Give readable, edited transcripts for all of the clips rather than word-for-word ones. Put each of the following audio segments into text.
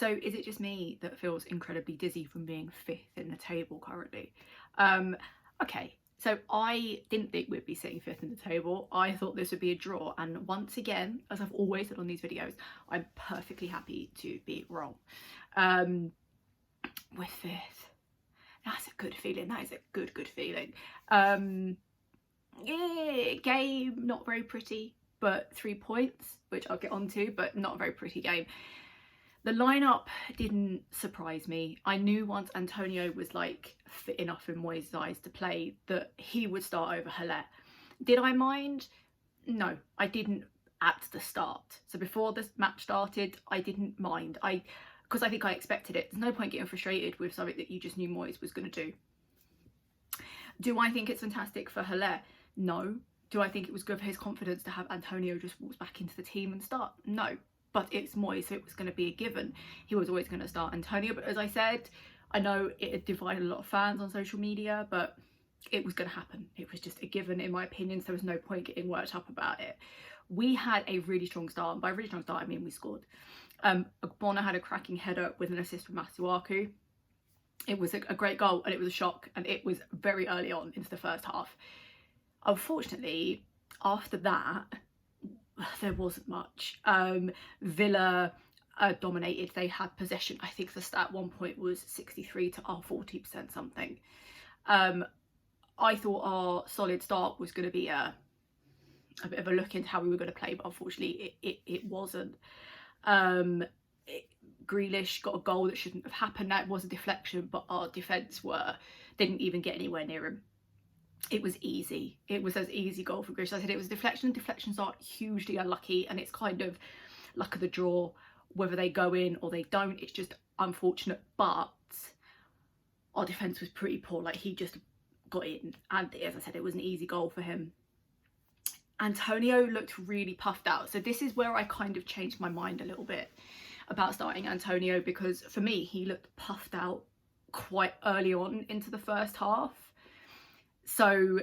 So is it just me that feels incredibly dizzy from being 5th in the table currently? Okay, so I didn't think we'd be sitting 5th in the table. I thought this would be a draw, and once again, as I've always said on these videos, I'm perfectly happy to be wrong. We're 5th. That's a good feeling. That is a good feeling. Yeah, game not very pretty, but 3 points, which I'll get onto, but not a very pretty game. The lineup didn't surprise me. I knew once Antonio was like fit enough in Moyes' eyes to play that he would start over Haller. Did I mind? No, I didn't at the start. So before this match started, I didn't mind. Because I think I expected it. There's no point getting frustrated with something that you just knew Moyes was going to do. Do I think it's fantastic for Haller? No. Do I think it was good for his confidence to have Antonio just walk back into the team and start? No. But it's Moyes, so it was going to be a given. He was always going to start Antonio. But as I said, I know it had divided a lot of fans on social media, but it was going to happen. It was just a given, in my opinion, so there was no point getting worked up about it. We had a really strong start, and by really strong start, I mean we scored. Ogbonna had a cracking header with an assist from Masuaku. It was a great goal, and it was a shock, and it was very early on into the first half. Unfortunately, after that, there wasn't much. Villa dominated. They had possession. I think the stat at one point was 63 to our 40% something. I thought our solid start was going to be a bit of a look into how we were going to play, but unfortunately it wasn't. Grealish got a goal that shouldn't have happened. That was a deflection, but our defence didn't even get anywhere near him. It was easy. It was as easy goal for Grealish. I said it was a deflection, and deflections are hugely unlucky, and it's kind of luck of the draw whether they go in or they don't. It's just unfortunate, but our defence was pretty poor. Like, he just got in, and as I said, it was an easy goal for him. Antonio looked really puffed out, so this is where I kind of changed my mind a little bit about starting Antonio, because for me he looked puffed out quite early on into the first half. So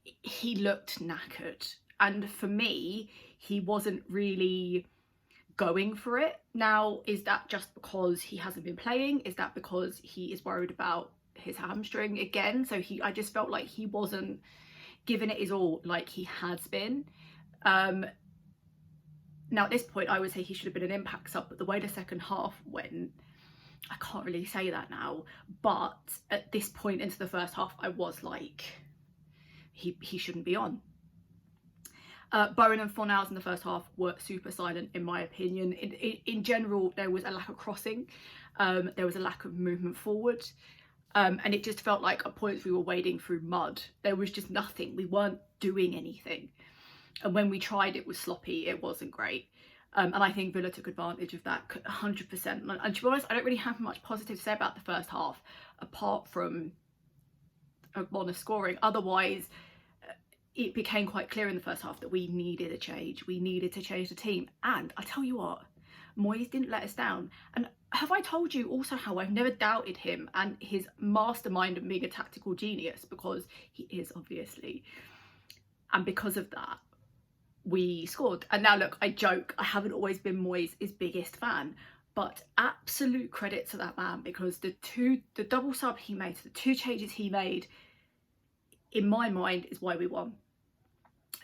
he looked knackered, and for me he wasn't really going for it. Now, is that just because he hasn't been playing? Is that because he is worried about his hamstring again? So I just felt like he wasn't giving it his all like he has been. Now at this point I would say he should have been an impact sub, but the way the second half went, I can't really say that now. But at this point into the first half, I was like, he shouldn't be on. Bowen and Fornals in the first half were super silent, in my opinion. In general, there was a lack of crossing. There was a lack of movement forward. And it just felt like at points we were wading through mud. There was just nothing. We weren't doing anything. And when we tried, it was sloppy. It wasn't great. And I think Villa took advantage of that 100%. And to be honest, I don't really have much positive to say about the first half, apart from Ogbonna scoring. Otherwise, it became quite clear in the first half that we needed a change. We needed to change the team. And I tell you what, Moyes didn't let us down. And have I told you also how I've never doubted him and his mastermind of being a tactical genius? Because he is, obviously. And because of that, we scored. And now look, I joke, I haven't always been Moyes' biggest fan, but absolute credit to that man, because the double sub he made, the 2 changes he made, in my mind, is why we won.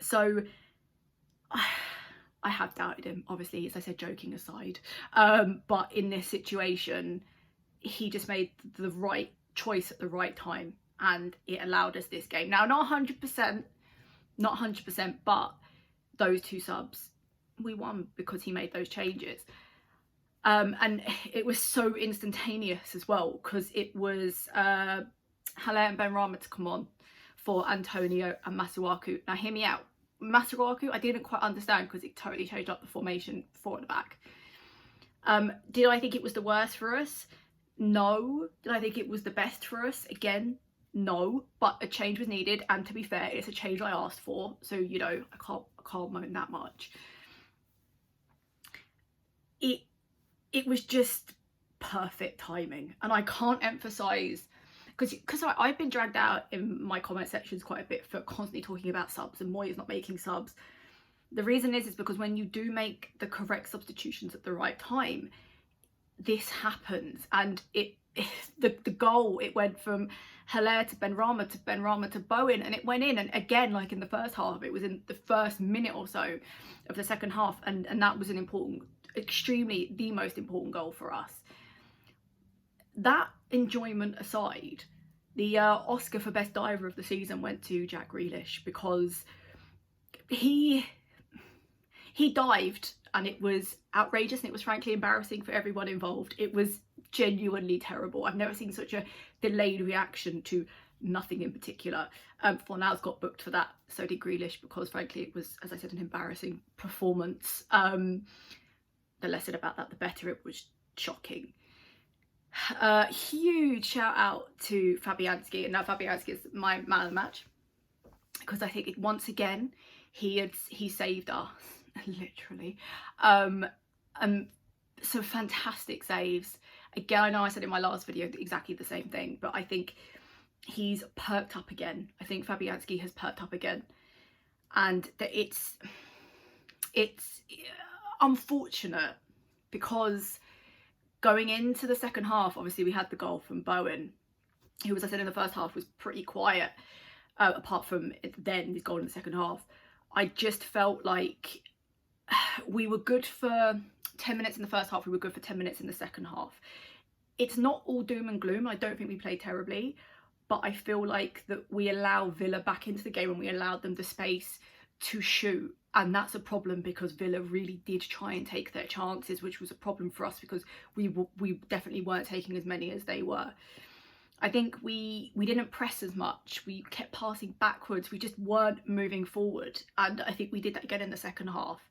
So I have doubted him, obviously, as I said, joking aside. But in this situation, he just made the right choice at the right time, and it allowed us this game. Now, not 100%, but those 2 subs, we won because he made those changes. And it was so instantaneous as well, because it was Haller and Benrahma to come on for Antonio and Masuaku. Now hear me out. Masuaku, I didn't quite understand because it totally changed up the formation 4 at the back. Did I think it was the worst for us? No. Did I think it was the best for us? Again, no. But a change was needed, and to be fair, it's a change I asked for, so you know, I can't moan that much. It was just perfect timing, and I can't emphasize, because I've been dragged out in my comment sections quite a bit for constantly talking about subs and Moyes not making subs. The reason is because when you do make the correct substitutions at the right time, this happens, and the goal, it went from Haller to Benrahma to Bowen, and it went in. And again, like in the first half, it was in the first minute or so of the second half, and that was an important, extremely the most important goal for us. That enjoyment aside, the Oscar for best diver of the season went to Jack Grealish, because he dived, and it was outrageous, and it was frankly embarrassing for everyone involved. It was genuinely terrible. I've never seen such a delayed reaction to nothing in particular. Fornals got booked for that, so did Grealish, because frankly it was, as I said, an embarrassing performance. The less said about that, the better. It was shocking. Huge shout out to Fabianski, and now Fabianski is my man of the match, because I think once again he saved us literally. Some fantastic saves. Again, I know I said in my last video exactly the same thing, but I think he's perked up again. I think Fabianski has perked up again, and that it's unfortunate, because going into the second half, obviously we had the goal from Bowen, who, as I said in the first half, was pretty quiet, apart from then his goal in the second half. I just felt like we were good for 10 minutes in the first half, we were good for 10 minutes in the second half. It's not all doom and gloom. I don't think we played terribly, but I feel like that we allow Villa back into the game, and we allowed them the space to shoot, and that's a problem, because Villa really did try and take their chances, which was a problem for us, because we definitely weren't taking as many as they were. I think we didn't press as much, we kept passing backwards, we just weren't moving forward, and I think we did that again in the second half.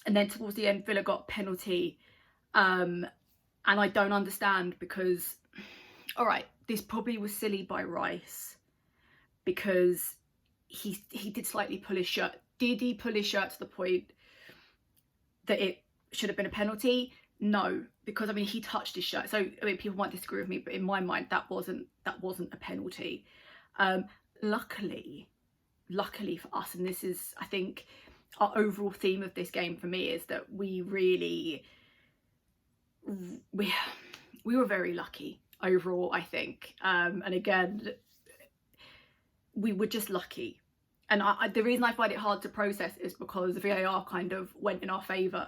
And then towards the end, Villa got a penalty, and I don't understand, because, all right, this probably was silly by Rice, because he did slightly pull his shirt. Did he pull his shirt to the point that it should have been a penalty? No, because I mean he touched his shirt. So I mean people might disagree with me, but in my mind that wasn't a penalty. Luckily for us, and this is I think our overall theme of this game for me, is that we were very lucky overall, I think. And again, we were just lucky. And the reason I find it hard to process is because the VAR kind of went in our favour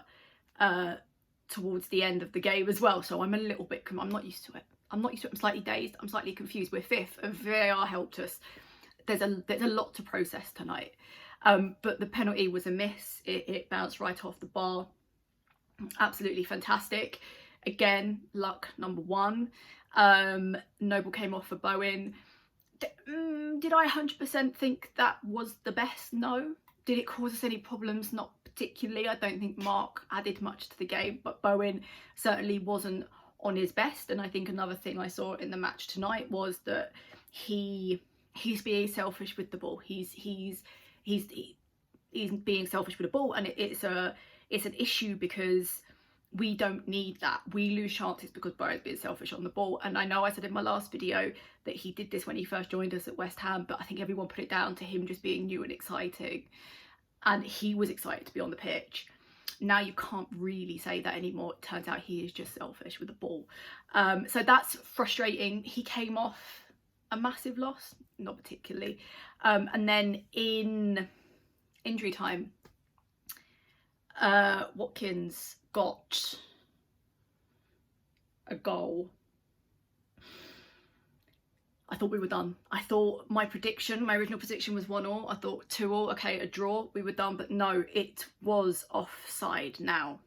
towards the end of the game as well. So I'm a little bit, I'm not used to it. I'm slightly dazed. I'm slightly confused. We're fifth, and VAR helped us. There's a lot to process tonight. But the penalty was a miss. It bounced right off the bar. Absolutely fantastic. Again, luck number one. Noble came off for Bowen. Did I 100% think that was the best? No. Did it cause us any problems? Not particularly. I don't think Mark added much to the game, but Bowen certainly wasn't on his best. And I think another thing I saw in the match tonight was that he's being selfish with the ball. He's being selfish with the ball, and it's an issue, because we don't need that. We lose chances because Bowen's being selfish on the ball. And I know I said in my last video that he did this when he first joined us at West Ham, but I think everyone put it down to him just being new and exciting. And he was excited to be on the pitch. Now you can't really say that anymore. It turns out he is just selfish with the ball. So that's frustrating. He came off a massive loss, not particularly. And then in injury time, Watkins got a goal. I thought we were done. I thought my original prediction was 1-1. I thought 2-2, okay, a draw, we were done. But no, it was offside now.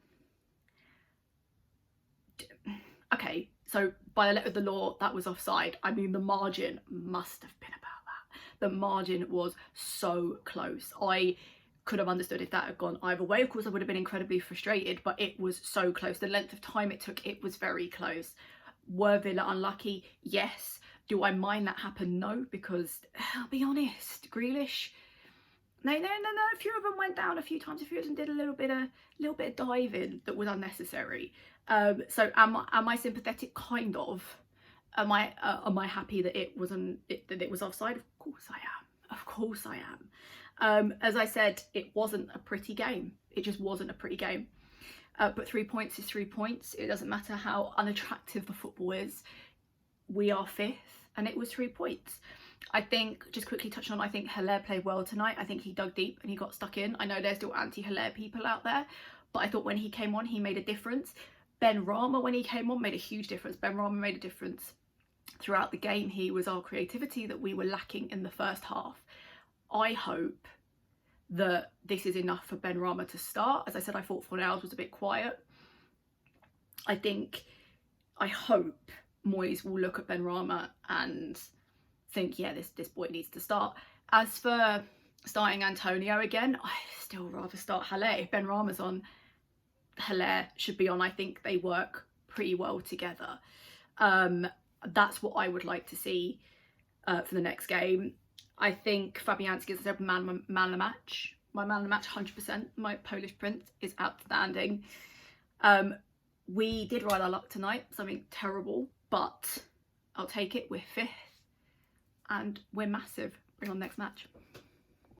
Okay, so by the letter of the law, that was offside. I mean, the margin must have been about that. The margin was so close. I could have understood if that had gone either way. Of course, I would have been incredibly frustrated, but it was so close. The length of time it took, it was very close. Were Villa unlucky? Yes. Do I mind that happened? No, because I'll be honest, Grealish, no, a few of them went down a few times. A few of them did a little bit of diving that was unnecessary. So am I sympathetic? Kind of. Am I happy that it was offside? Of course I am. Of course I am. As I said, it wasn't a pretty game. It just wasn't a pretty game. but 3 points is 3 points. It doesn't matter how unattractive the football is. We are 5th, and it was 3 points. I think, just quickly touching on, I think Haller played well tonight. I think he dug deep and he got stuck in. I know there's still anti-Haller people out there, but I thought when he came on, he made a difference. Benrahma, when he came on, made a huge difference. Benrahma made a difference throughout the game. He was our creativity that we were lacking in the first half. I hope that this is enough for Benrahma to start. As I said, I thought Fornals was a bit quiet. I hope Moyes will look at Benrahma and think, yeah, this boy needs to start. As for starting Antonio again, I still rather start Haller. If Benrahma's on, Haller should be on. I think they work pretty well together. That's what I would like to see for the next game. I think Fabianski is a man of the match. My man of the match, 100%. My Polish prince is outstanding. We did ride our luck tonight, something terrible, but I'll take it. We're 5th and we're massive. Bring on next match.